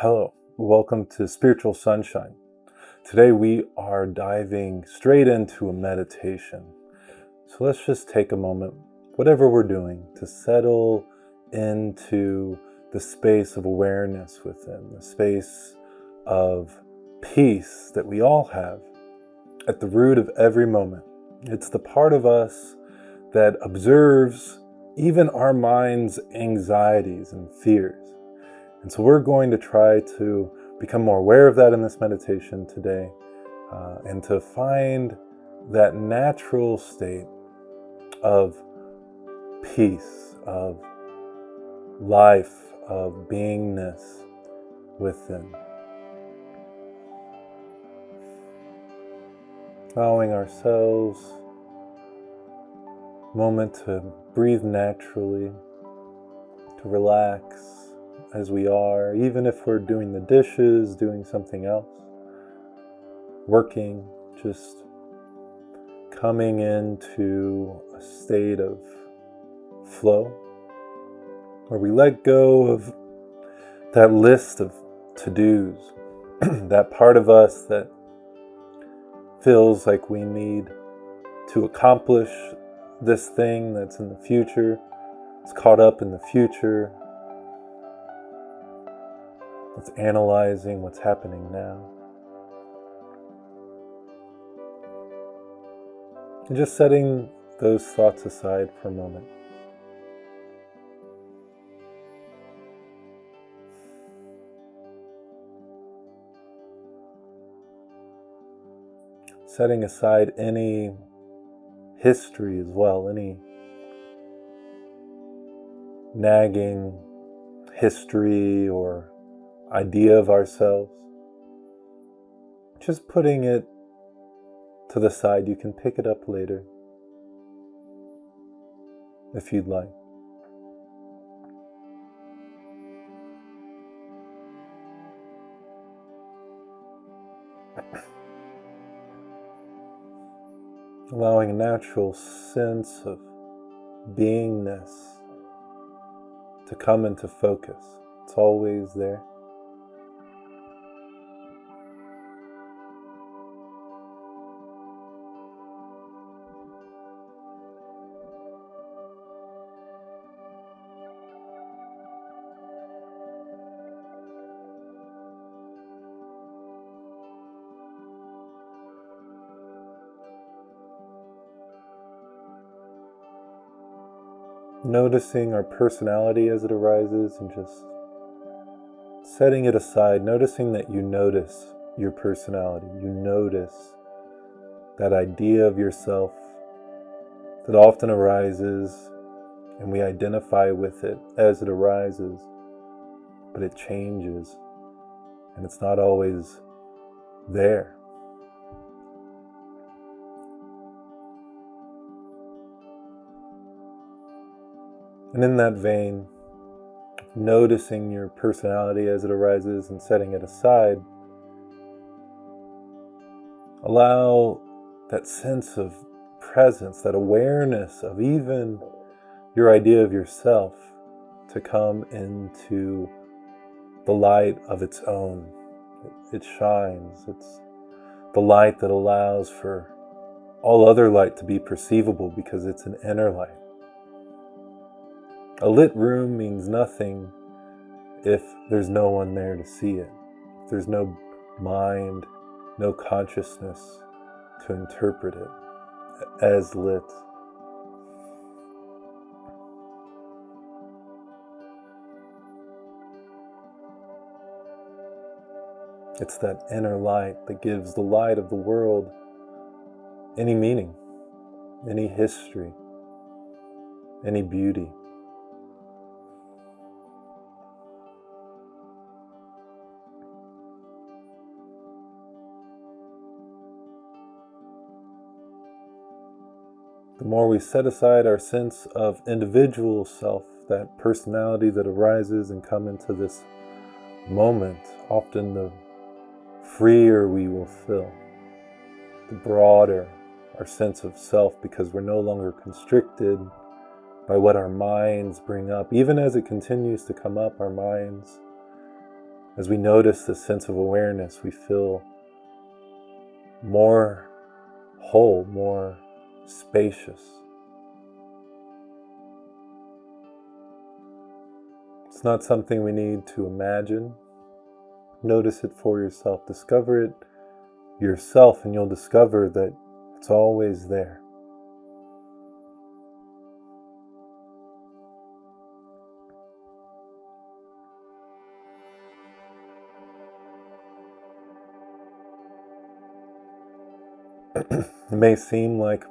Hello, welcome to Spiritual Sunshine. Today we are diving straight into a meditation. So let's just take a moment, whatever we're doing, to settle into the space of awareness within, the space of peace that we all have at the root of every moment. It's the part of us that observes even our mind's anxieties and fears. And so we're going to try to become more aware of that in this meditation today, and to find that natural state of peace, of life, of beingness within. Allowing ourselves a moment to breathe naturally, to relax as we are, even if we're doing the dishes, doing something else, working, just coming into a state of flow, where we let go of that list of to-dos, that part of us that feels like we need to accomplish this thing that's in the future, it's caught up in the future, it's analyzing what's happening now. And just setting those thoughts aside for a moment. Setting aside any history as well, any nagging history or idea of ourselves. Just putting it to the side. You can pick it up later if you'd like. Allowing a natural sense of beingness to come into focus. It's always there. Noticing our personality as it arises and just setting it aside, noticing that you notice your personality, you notice that idea of yourself that often arises and we identify with it as it arises, but it changes and it's not always there. And in that vein, noticing your personality as it arises and setting it aside, allow that sense of presence, that awareness of even your idea of yourself to come into the light of its own. It shines. It's the light that allows for all other light to be perceivable because it's an inner light. A lit room means nothing if there's no one there to see it. If there's no mind, no consciousness to interpret it as lit. It's that inner light that gives the light of the world any meaning, any history, any beauty. The more we set aside our sense of individual self, that personality that arises and come into this moment, often the freer we will feel, the broader our sense of self, because we're no longer constricted by what our minds bring up. Even as it continues to come up, our minds As we notice this sense of awareness, we feel more whole, more spacious. It's not something we need to imagine. Notice it for yourself. Discover it yourself, and you'll discover that it's always there. It may seem like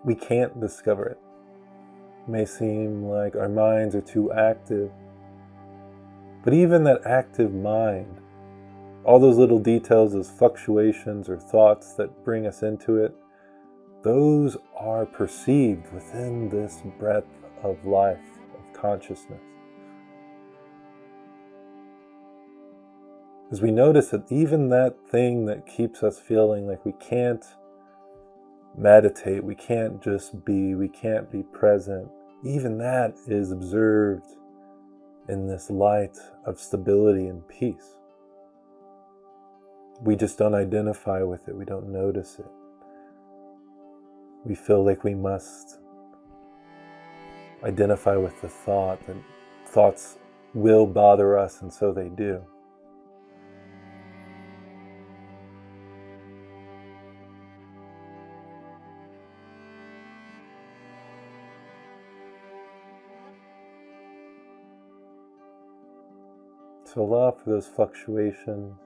we can't discover it. It may seem like our minds are too active. But even that active mind, all those little details, those fluctuations or thoughts that bring us into it, those are perceived within this breadth of life, of consciousness. As we notice that even that thing that keeps us feeling like we can't meditate, we can't just be, we can't be present, even that is observed in this light of stability and peace. We just don't identify with it, we don't notice it. We feel like we must identify with the thought, that thoughts will bother us, and so they do. So allow for those fluctuations.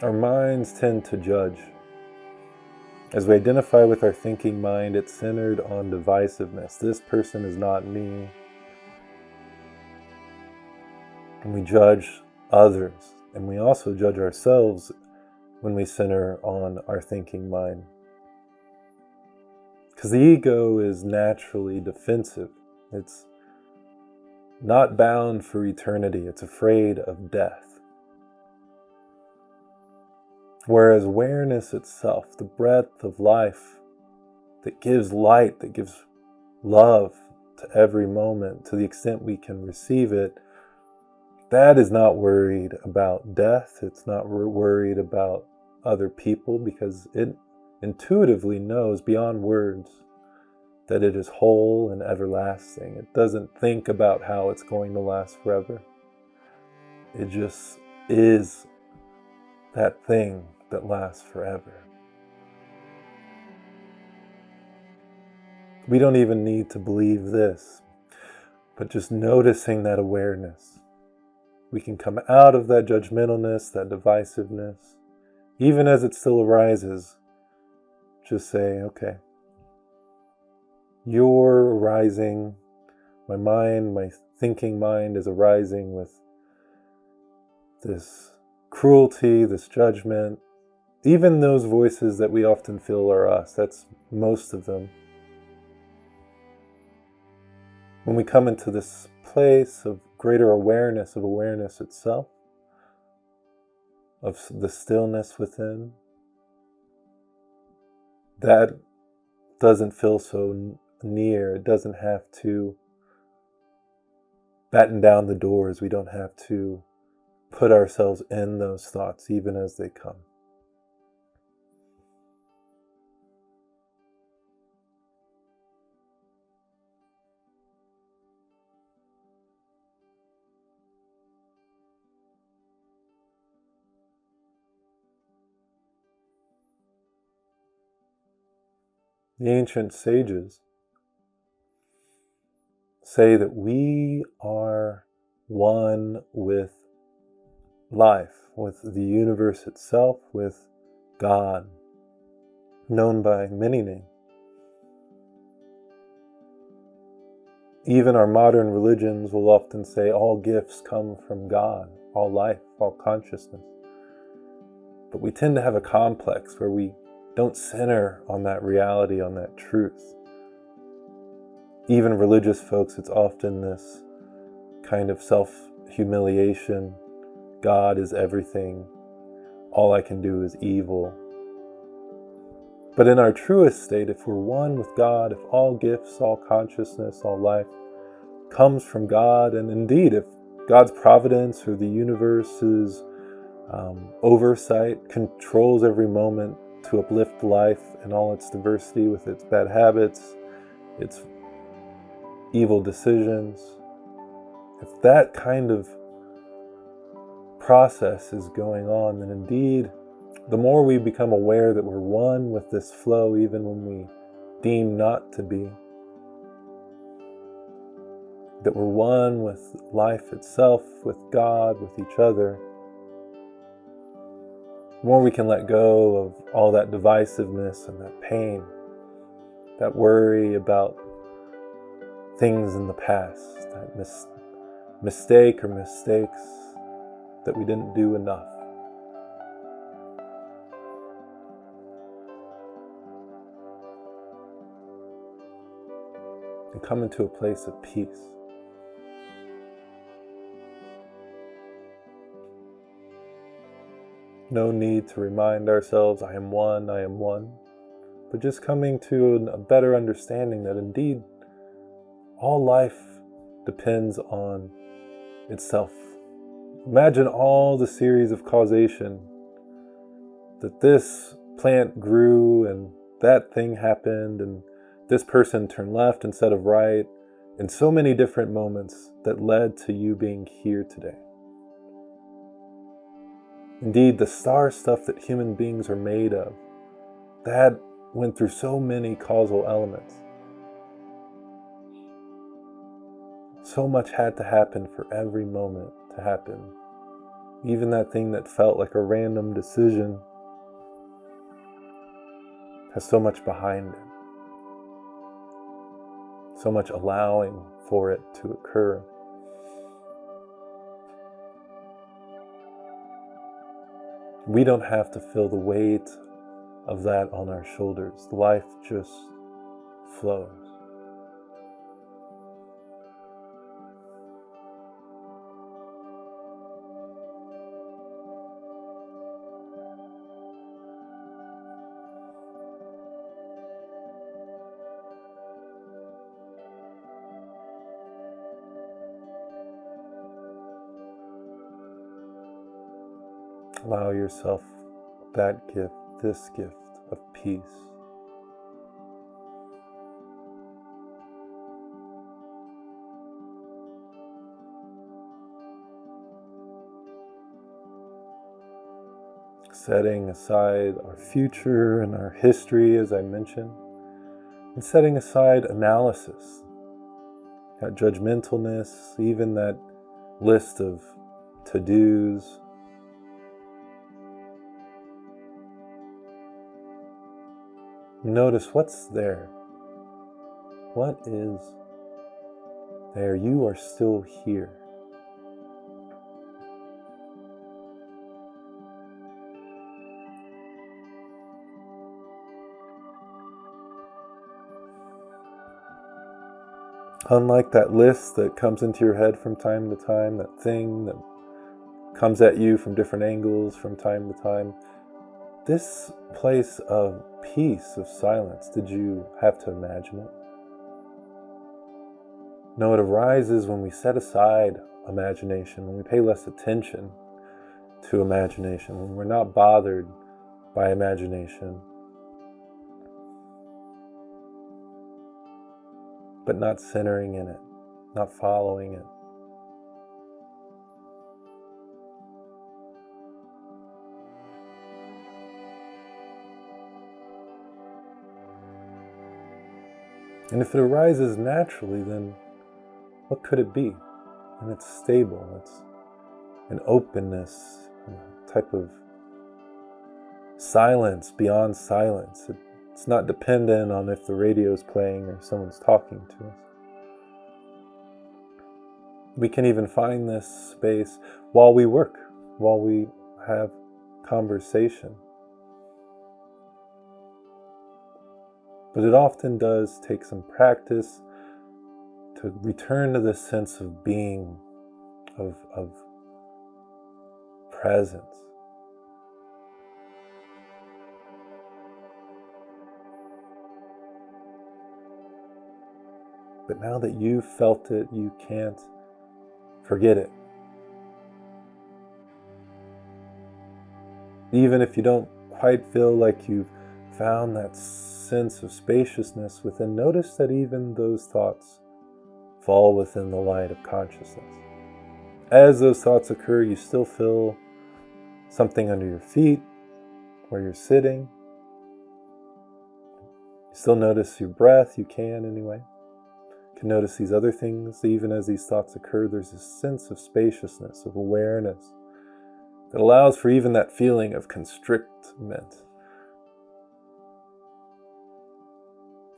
Our minds tend to judge. As we identify with our thinking mind, it's centered on divisiveness. This person is not me. And we judge others. And we also judge ourselves when we center on our thinking mind. Because the ego is naturally defensive. It's not bound for eternity. It's afraid of death. Whereas awareness itself, the breadth of life that gives light, that gives love to every moment, to the extent we can receive it, that is not worried about death. It's not worried about other people, because it intuitively knows beyond words that it is whole and everlasting. It doesn't think about how it's going to last forever. It just is that thing that lasts forever. We don't even need to believe this, but just noticing that awareness, we can come out of that judgmentalness, that divisiveness. Even as it still arises, just say, okay, you're arising, my mind, my thinking mind is arising with this cruelty, this judgment, even those voices that we often feel are us. That's most of them. When we come into this place of greater awareness of awareness itself, of the stillness within, that doesn't feel so near. It doesn't have to batten down the doors. We don't have to put ourselves in those thoughts even as they come. The ancient sages say that we are one with life, with the universe itself, with God, known by many names. Even our modern religions will often say all gifts come from God, all life, all consciousness. But we tend to have a complex where we don't center on that reality, on that truth. Even religious folks, it's often this kind of self-humiliation. God is everything. All I can do is evil. But in our truest state, if we're one with God, if all gifts, all consciousness, all life comes from God, and indeed if God's providence or the universe's oversight controls every moment to uplift life in all its diversity with its bad habits, its evil decisions, if that kind of process is going on, then indeed, the more we become aware that we're one with this flow, even when we deem not to be, that we're one with life itself, with God, with each other, the more we can let go of all that divisiveness and that pain, that worry about things in the past, that mistake or mistakes that we didn't do enough. And come into a place of peace. No need to remind ourselves, I am one, but just coming to a better understanding that indeed all life depends on itself. Imagine all the series of causation that this plant grew and that thing happened and this person turned left instead of right in so many different moments that led to you being here today. Indeed, the star stuff that human beings are made of, that went through so many causal elements. So much had to happen for every moment to happen. Even that thing that felt like a random decision has so much behind it. So much allowing for it to occur. We don't have to feel the weight of that on our shoulders. Life just flows. Allow yourself that gift, this gift of peace. Setting aside our future and our history, as I mentioned, and setting aside analysis, that judgmentalness, even that list of to-dos. Notice what's there. What is there? You are still here. Unlike that list that comes into your head from time to time, that thing that comes at you from different angles from time to time, this place of peace, of silence, did you have to imagine it? No, it arises when we set aside imagination, when we pay less attention to imagination, when we're not bothered by imagination, but not centering in it, not following it. And if it arises naturally, then what could it be? And it's stable, it's an openness, a type of silence beyond silence. It's not dependent on if the radio is playing or someone's talking to us. We can even find this space while we work, while we have conversation. But it often does take some practice to return to this sense of being, of presence. but now that you've felt it, you can't forget it. Even if you don't quite feel like you've found that sense of spaciousness within, notice that even those thoughts fall within the light of consciousness. As those thoughts occur, you still feel something under your feet, where you're sitting. You still notice your breath, you can anyway. You can notice these other things. Even as these thoughts occur, there's this sense of spaciousness, of awareness, that allows for even that feeling of constrictment.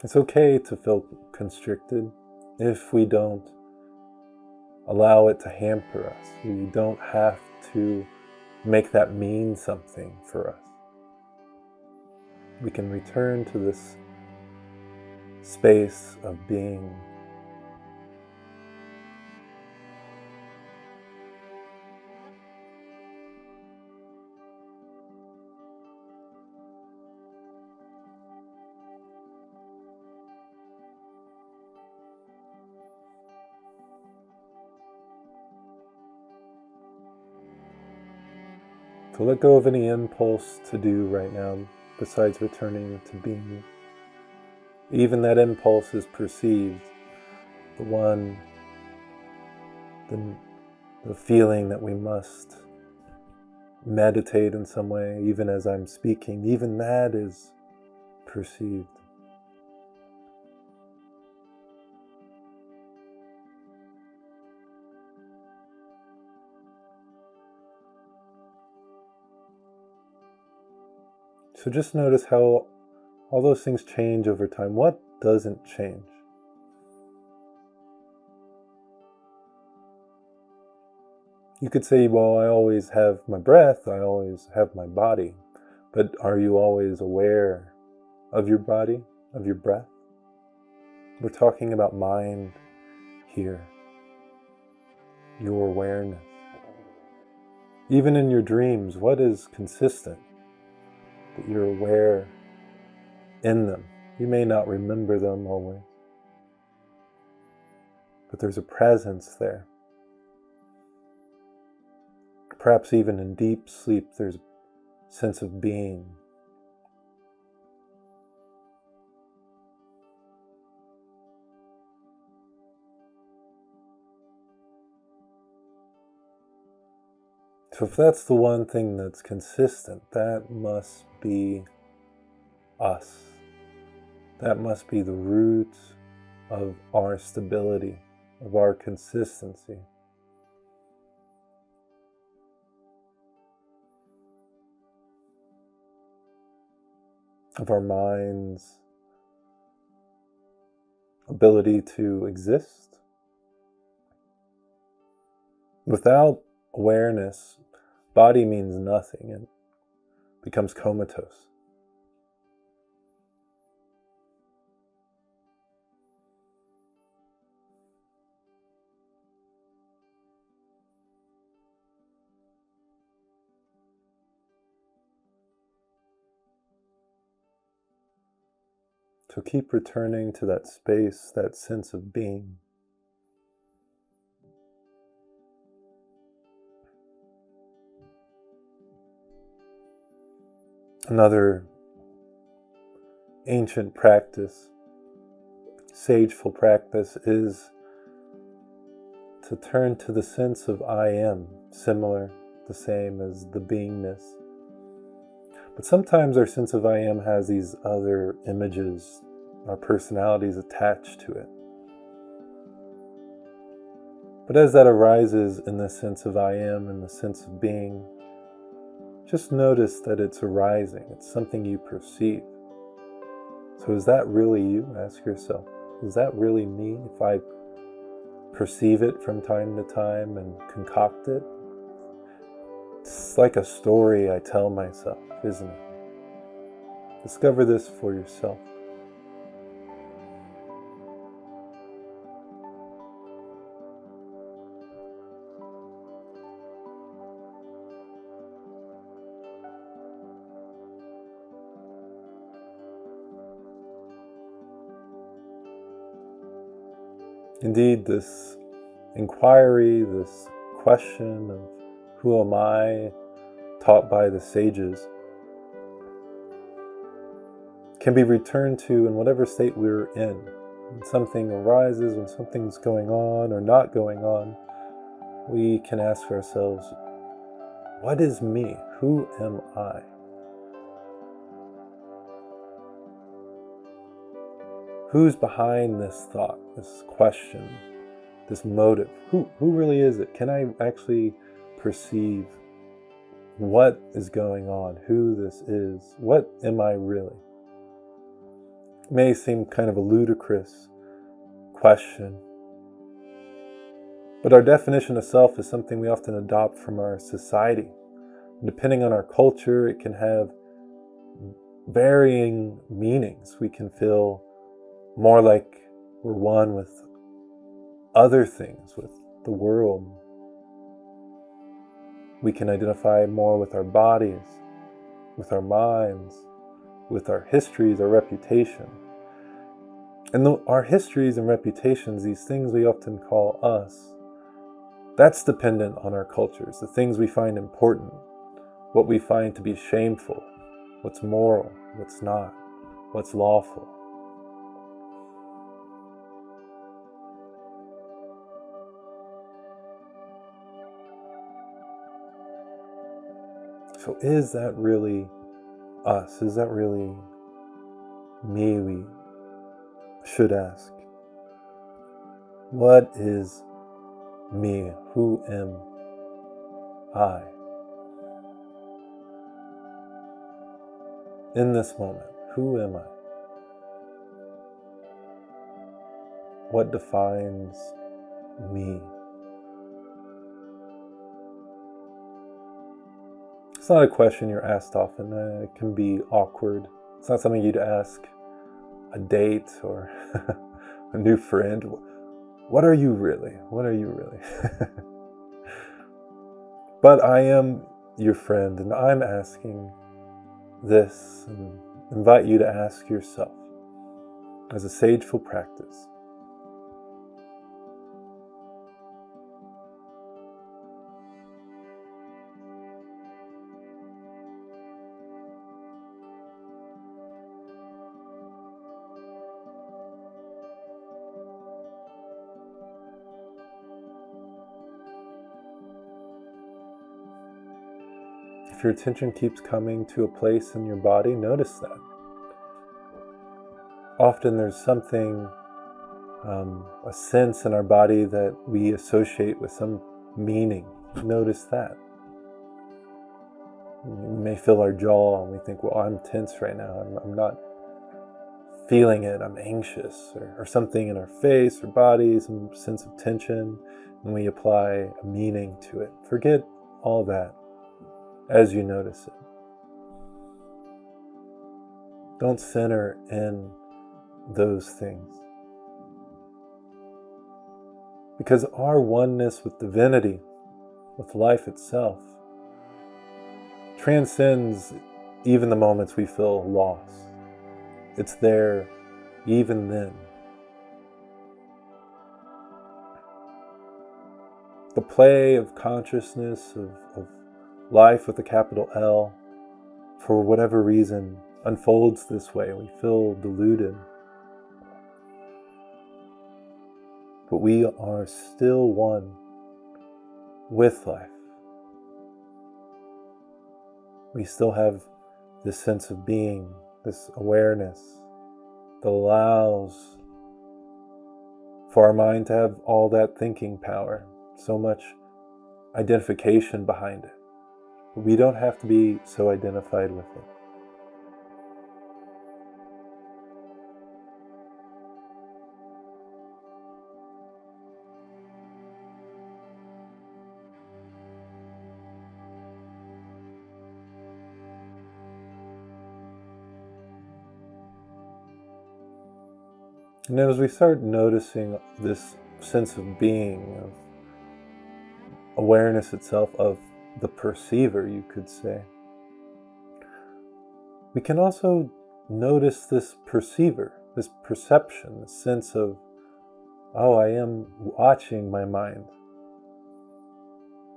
It's okay to feel constricted if we don't allow it to hamper us. We don't have to make that mean something for us. We can return to this space of being. So let go of any impulse to do right now besides returning to being. Even that impulse is perceived, the feeling that we must meditate in some way, even as I'm speaking, even that is perceived. So just notice how all those things change over time. What doesn't change? You could say, well, I always have my breath, I always have my body. But are you always aware of your body, of your breath? We're talking about mind here. Your awareness. Even in your dreams, what is consistent? That you're aware in them. You may not remember them always, but there's a presence there. Perhaps even in deep sleep, there's a sense of being. So if that's the one thing that's consistent, that must be us. That must be the root of our stability, of our consistency. Of our mind's ability to exist. Without awareness, body means nothing and becomes comatose. So keep returning to that space, that sense of being. Another ancient practice, sageful practice, is to turn to the sense of I am, similar, the same as the beingness. But sometimes our sense of I am has these other images, our personalities attached to it. But as that arises in the sense of I am and the sense of being, just notice that it's arising. It's something you perceive. So is that really you? Ask yourself. Is that really me if I perceive it from time to time and concoct it? It's like a story I tell myself, isn't it? Discover this for yourself. Indeed, this inquiry, this question of who am I, taught by the sages, can be returned to in whatever state we're in. When something arises, when something's going on or not going on, we can ask ourselves, what is me? Who am I? Who's behind this thought, this question, this motive? Who really is it? Can I actually perceive what is going on, who this is? What am I really? It may seem kind of a ludicrous question, but our definition of self is something we often adopt from our society. And depending on our culture, it can have varying meanings. We can feel more like we're one with other things, with the world. We can identify more with our bodies, with our minds, with our histories, our reputation. And our histories and reputations, these things we often call us, that's dependent on our cultures, the things we find important, what we find to be shameful, what's moral, what's not, what's lawful. So is that really us? Is that really me? We should ask. What is me? Who am I? In this moment, who am I? What defines me? It's not a question you're asked often. It can be awkward. It's not something you'd ask a date or a new friend. What are you really? What are you really? But I am your friend, and I'm asking this, and invite you to ask yourself as a sageful practice. If your attention keeps coming to a place in your body, notice that. Often there's something, a sense in our body that we associate with some meaning. Notice that. We may feel our jaw and we think, well, I'm tense right now. I'm not feeling it. I'm anxious, or something in our face or body, some sense of tension, and we apply a meaning to it. Forget all that as you notice it. Don't center in those things. Because our oneness with divinity, with life itself, transcends even the moments we feel lost. It's there even then. The play of consciousness, of life with a capital L, for whatever reason, unfolds this way. We feel deluded. But we are still one with life. We still have this sense of being, this awareness that allows for our mind to have all that thinking power, so much identification behind it. But we don't have to be so identified with it. And as we start noticing this sense of being, of awareness itself, of the perceiver, you could say, we can also notice this perceiver, this perception, this sense of oh, I am watching my mind.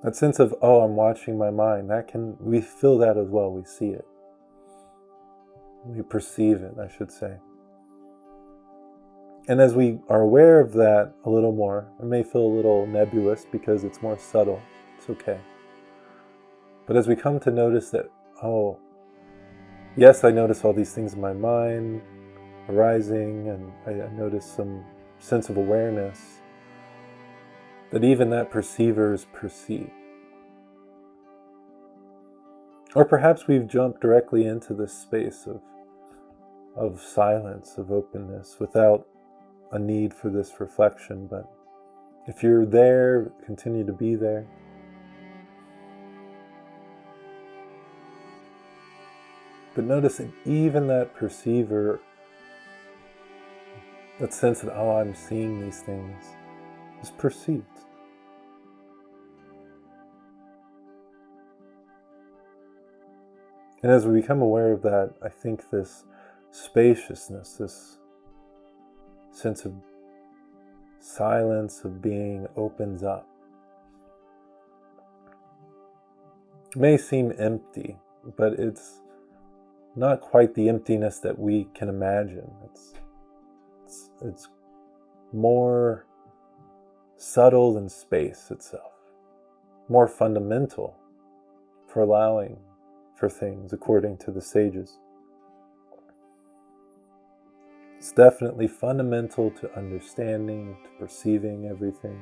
That sense of, oh, I'm watching my mind, we feel that as well. We see it. We perceive it, I should say. And as we are aware of that a little more, it may feel a little nebulous because it's more subtle. It's okay. But as we come to notice that, oh, yes, I notice all these things in my mind arising, and I notice some sense of awareness, that even that perceivers perceive. Or perhaps we've jumped directly into this space of silence, of openness, without a need for this reflection. But if you're there, continue to be there. But noticing even that perceiver, that sense that, oh, I'm seeing these things, is perceived. And as we become aware of that, I think this spaciousness, this sense of silence, of being, opens up. It may seem empty, but it's not quite the emptiness that we can imagine. It's more subtle than space itself, more fundamental for allowing for things according to the sages. It's definitely fundamental to understanding, to perceiving everything,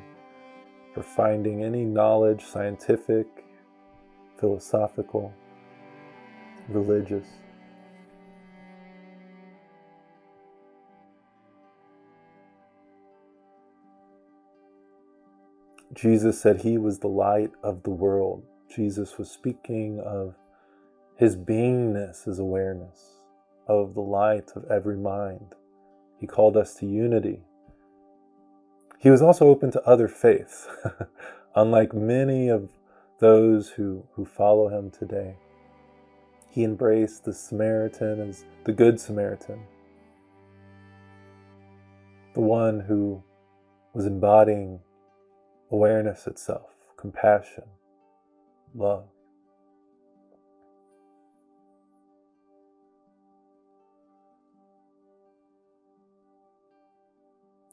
for finding any knowledge, scientific, philosophical, religious. Jesus said he was the light of the world. Jesus was speaking of his beingness, his awareness, of the light of every mind. He called us to unity. He was also open to other faiths, unlike many of those who follow him today. He embraced the Samaritan as the Good Samaritan, the one who was embodying awareness itself, compassion, love.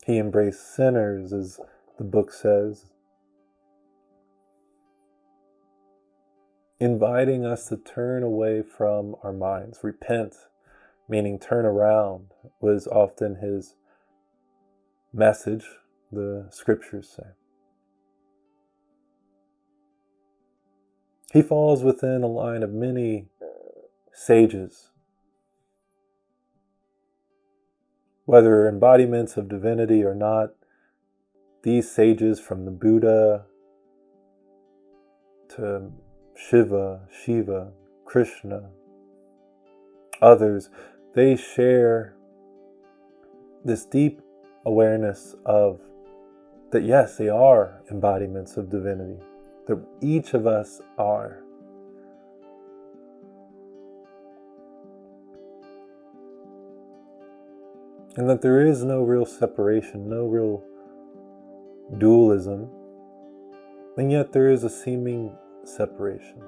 He embraced sinners, as the book says, inviting us to turn away from our minds. Repent, meaning turn around, was often his message, the scriptures say. He falls within a line of many sages, whether embodiments of divinity or not. These sages, from the Buddha to Shiva, Krishna, others, they share this deep awareness of that, yes, they are embodiments of divinity, that each of us are. And that there is no real separation, no real dualism, and yet there is a seeming separation.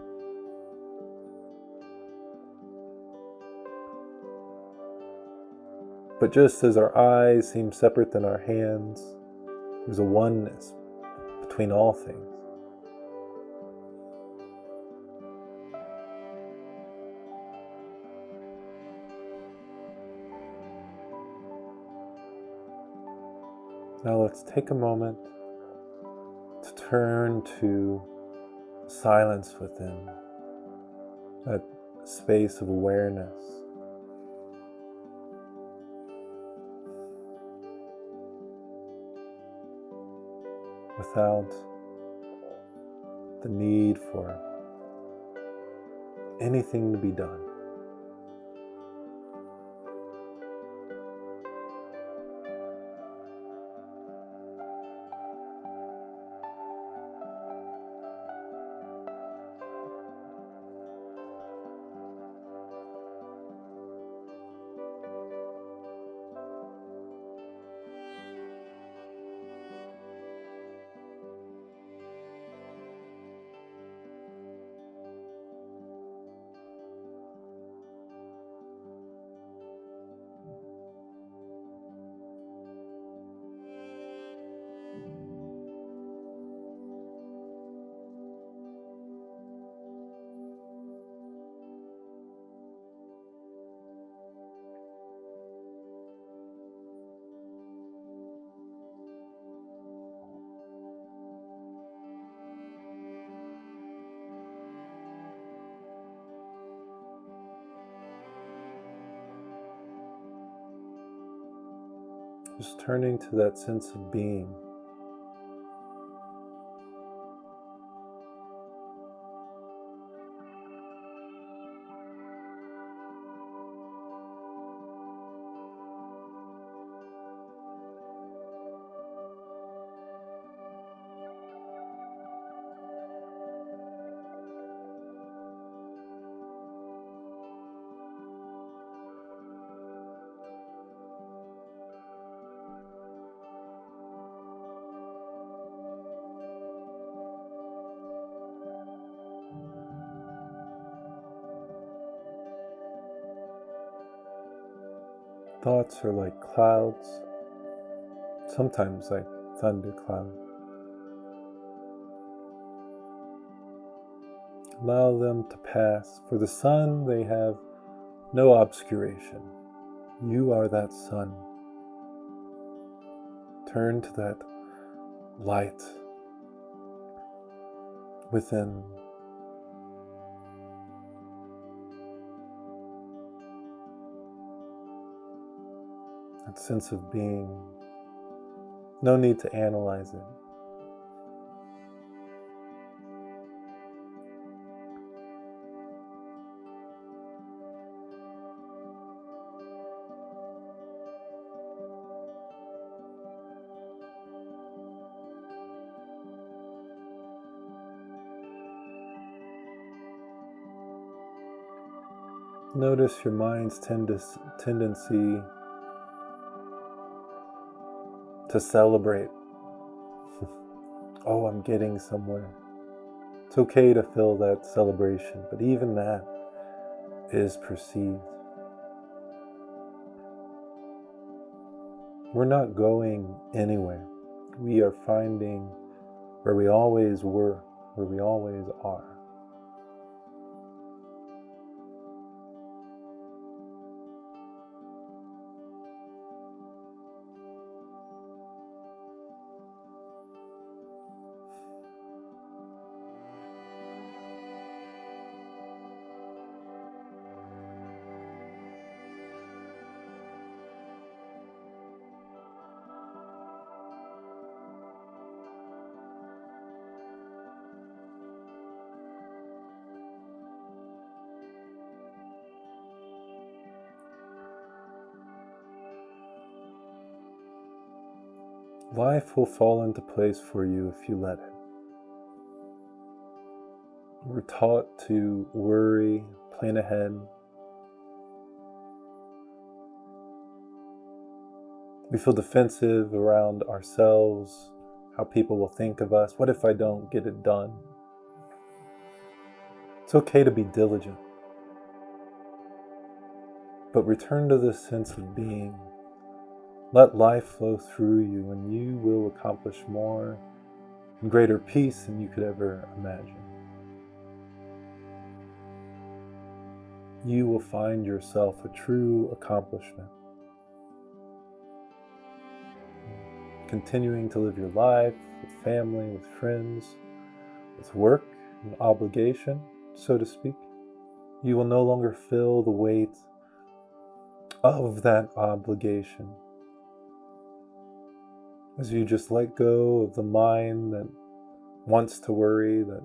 But just as our eyes seem separate than our hands, there's a oneness between all things. Now let's take a moment to turn to silence within, that space of awareness. Without the need for anything to be done. Just turning to that sense of being. Thoughts are like clouds, sometimes like thunderclouds. Allow them to pass. For the sun, they have no obscuration. You are that sun. Turn to that light within. That sense of being. No need to analyze it. Notice your mind's tendency to celebrate. Oh, I'm getting somewhere. It's okay to feel that celebration, but even that is perceived. We're not going anywhere. We are finding where we always were, where we always are. Life will fall into place for you if you let it. We're taught to worry, plan ahead. We feel defensive around ourselves, how people will think of us. What if I don't get it done? It's okay to be diligent, but return to this sense of being. Let life flow through you, and you will accomplish more and greater peace than you could ever imagine. You will find yourself a true accomplishment. Continuing to live your life with family, with friends, with work and obligation, so to speak, you will no longer feel the weight of that obligation. As you just let go of the mind that wants to worry, that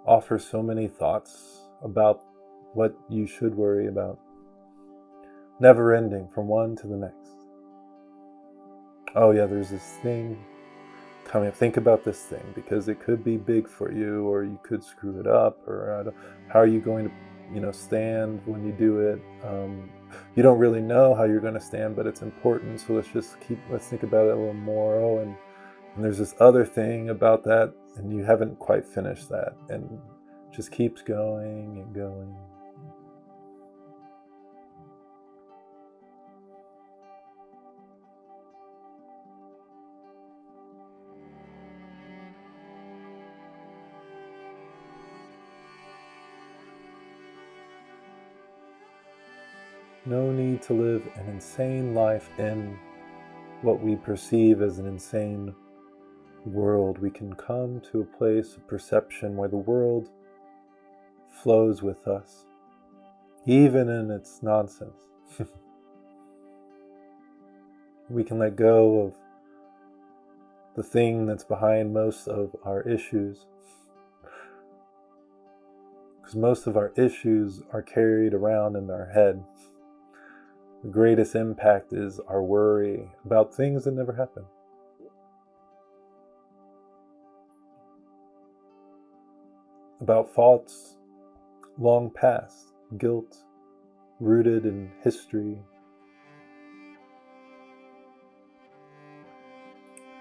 offers so many thoughts about what you should worry about, never ending from one to the next. Oh yeah, there's this thing coming up. Think about this thing because it could be big for you, or you could screw it up, or how are you going to stand when you do it? You don't really know how you're going to stand, but it's important. So let's think about it a little more. Oh, and there's this other thing about that, and you haven't quite finished that, and it just keeps going and going. No need to live an insane life in what we perceive as an insane world. We can come to a place of perception where the world flows with us, even in its nonsense. We can let go of the thing that's behind most of our issues. Because most of our issues are carried around in our head. The greatest impact is our worry about things that never happen. About faults long past, guilt rooted in history,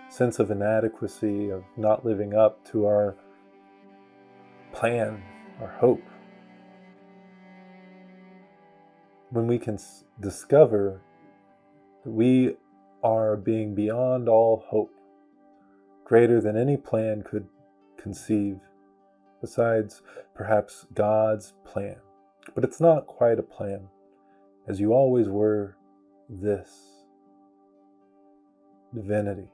sense of inadequacy, of not living up to our plan, our hope. When we can discover that we are being beyond all hope, greater than any plan could conceive, besides perhaps God's plan. But it's not quite a plan, as you always were this divinity,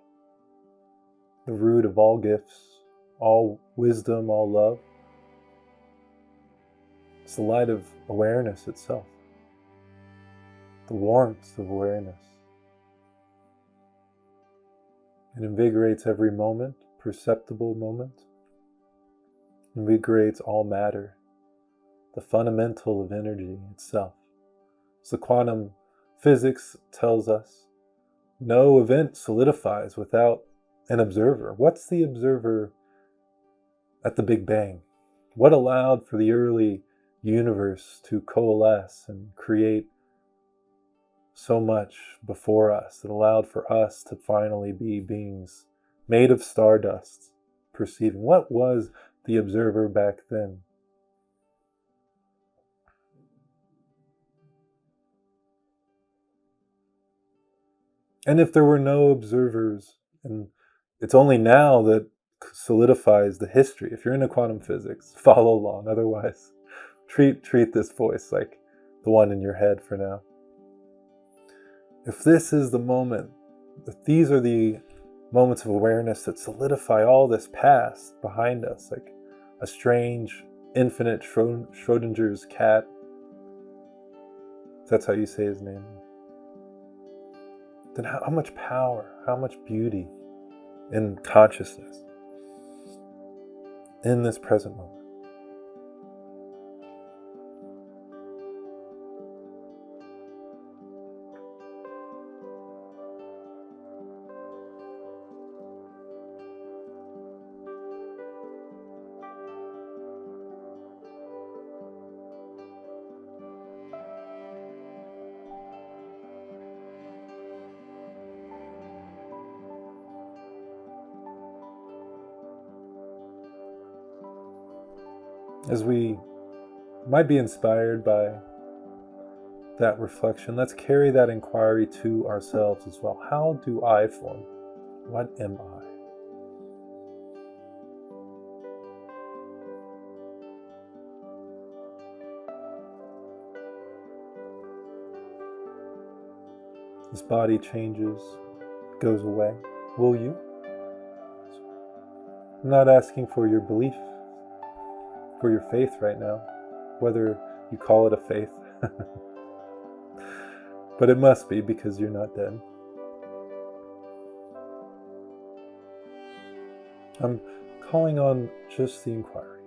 the root of all gifts, all wisdom, all love. It's the light of awareness itself, the warmth of awareness. It invigorates every moment, perceptible moment. It invigorates all matter, the fundamental of energy itself. So quantum physics tells us no event solidifies without an observer. What's the observer at the Big Bang? What allowed for the early universe to coalesce and create so much before us that allowed for us to finally be beings made of stardust, perceiving? What was the observer back then? And if there were no observers, and it's only now that solidifies the history. If you're into quantum physics, follow along. Otherwise, treat this voice like the one in your head for now. If this is the moment, if these are the moments of awareness that solidify all this past behind us, like a strange, infinite Schrodinger's cat, if that's how you say his name, then how much power, how much beauty in consciousness, in this present moment. As we might be inspired by that reflection, let's carry that inquiry to ourselves as well. How do I form? What am I? This body changes, goes away. Will you? I'm not asking for your belief, for your faith right now, whether you call it a faith. But it must be, because you're not dead. I'm calling on just the inquiry.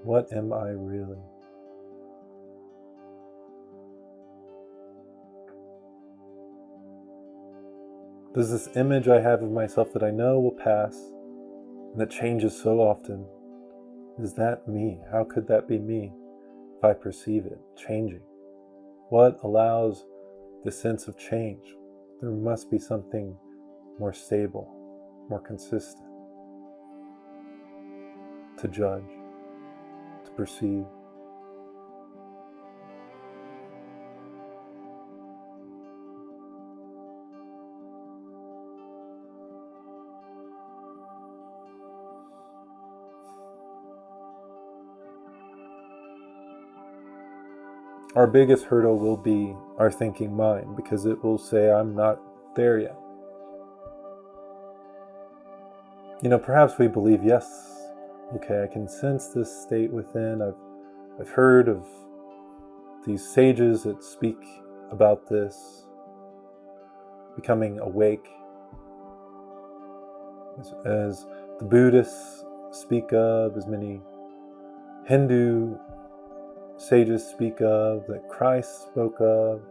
What am I really? Does this image I have of myself that I know will pass, and that changes so often, is that me? How could that be me if I perceive it changing? What allows the sense of change? There must be something more stable, more consistent to judge, to perceive. Our biggest hurdle will be our thinking mind, because it will say, I'm not there yet. Perhaps we believe, yes, okay, I can sense this state within. I've heard of these sages that speak about this, becoming awake, as the Buddhists speak of, as many Hindu sages speak of, that Christ spoke of.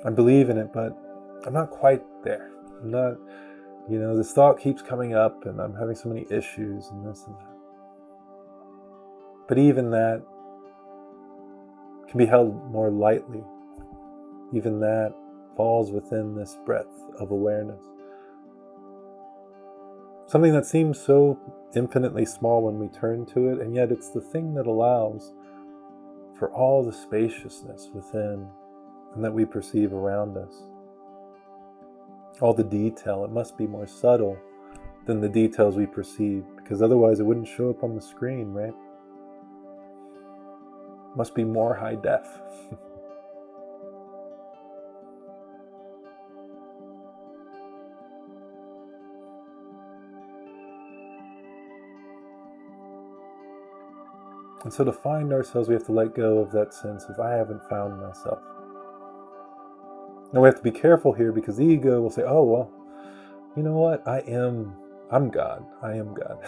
I believe in it, but I'm not quite there. I'm not, this thought keeps coming up and I'm having so many issues and this and that. But even that can be held more lightly. Even that falls within this breadth of awareness. Something that seems so infinitely small when we turn to it, and yet it's the thing that allows for all the spaciousness within and that we perceive around us. All the detail, it must be more subtle than the details we perceive, because otherwise it wouldn't show up on the screen, right? It must be more high def. And so to find ourselves, we have to let go of that sense of, I haven't found myself. Now we have to be careful here, because the ego will say, oh, well, you know what? I'm God. I am God.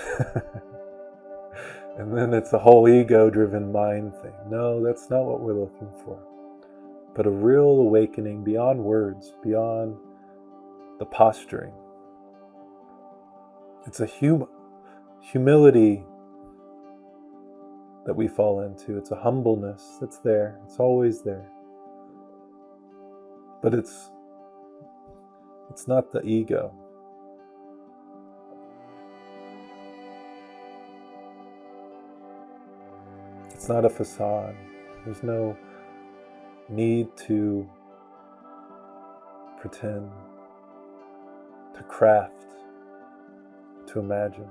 And then it's a whole ego-driven mind thing. No, that's not what we're looking for. But a real awakening beyond words, beyond the posturing. It's a humility that we fall into. It's a humbleness that's there. It's always there. But it's not the ego. It's not a facade. There's no need to pretend, to craft, to imagine.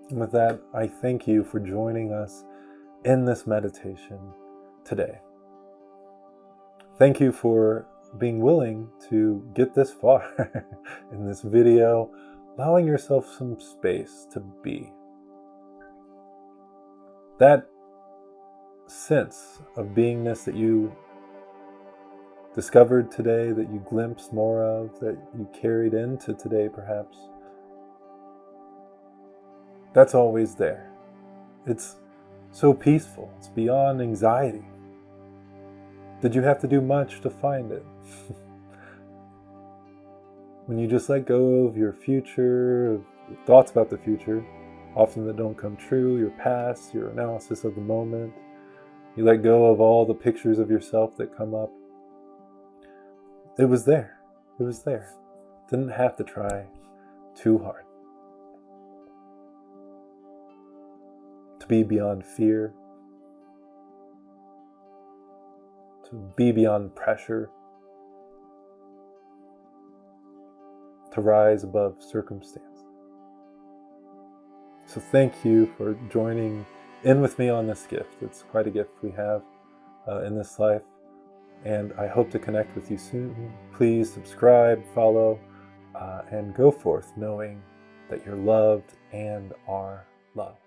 And with that, I thank you for joining us in this meditation today. Thank you for being willing to get this far in this video, allowing yourself some space to be. That sense of beingness that you discovered today, that you glimpsed more of, that you carried into today perhaps, that's always there. It's so peaceful. It's beyond anxiety. Did you have to do much to find it? When you just let go of your future, of thoughts about the future, often that don't come true, your past, your analysis of the moment, you let go of all the pictures of yourself that come up. It was there. It was there. Didn't have to try too hard. To be beyond fear, to be beyond pressure, to rise above circumstance. So thank you for joining in with me on this gift. It's quite a gift we have in this life, and I hope to connect with you soon. Please subscribe, follow, and go forth knowing that you're loved and are loved.